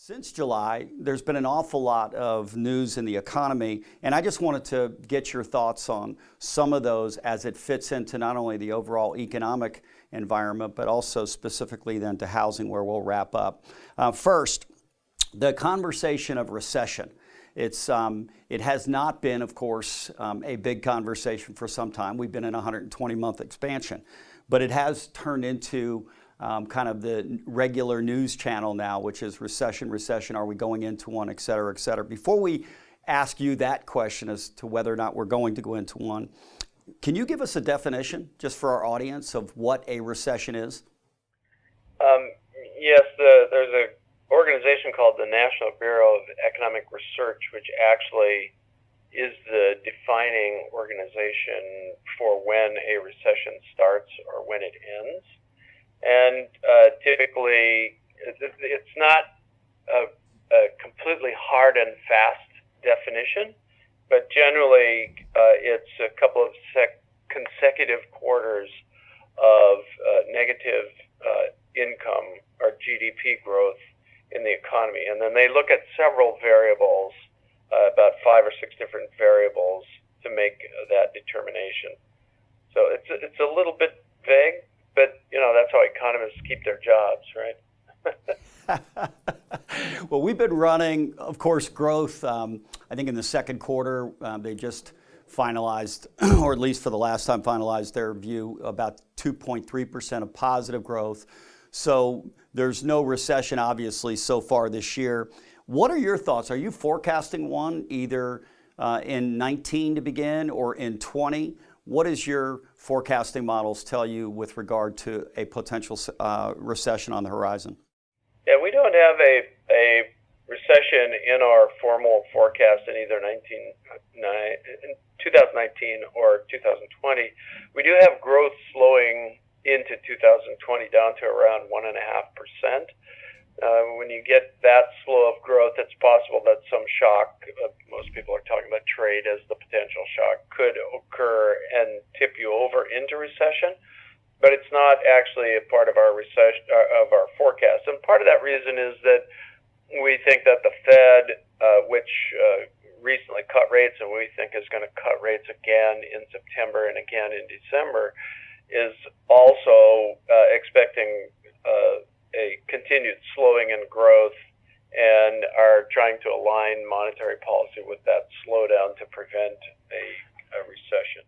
Since July, there's been an awful lot of news in the economy, and I just wanted to get your thoughts on some of those as it fits into not only the overall economic environment, but also specifically then to housing, where we'll wrap up. First, the conversation of recession. It has not been, of course, a big conversation for some time. We've been in a 120-month expansion, but it has turned into kind of the regular news channel now, which is recession, are we going into one, et cetera, et cetera. Before we ask you that question as to whether or not we're going to go into one, can you give us a definition, just for our audience, of what a recession is? Yes, there's an organization called the National Bureau of Economic Research, which actually is the defining organization for when a recession starts or when it ends. And typically, it's not a completely hard and fast definition, but generally it's a couple of consecutive quarters of negative income or GDP growth in the economy. And then they look at several variables, about 5 or 6 different variables, to make that determination. So it's a little bit vague, but that's how economists keep their jobs, right? Well, we've been running, of course, growth. I think in the second quarter, they just finalized, or at least for the last time finalized their view, about 2.3% of positive growth. So there's no recession, obviously, so far this year. What are your thoughts? Are you forecasting one either in 19 to begin or in 20? What does your forecasting models tell you with regard to a potential recession on the horizon? Yeah, we don't have a recession in our formal forecast in either 2019 or 2020. We do have growth slowing into 2020 down to around 1.5%. When you get that slow of growth, it's possible that some shock, most people are talking about trade as the potential shock, could occur and tip you over into recession. But it's not actually a part of our recession of our forecast. And part of that reason is that we think that the Fed, which recently cut rates and we think is going to cut rates again in September and again in December, is also expecting a continued slowing in growth and are trying to align monetary policy with that slowdown to prevent a recession.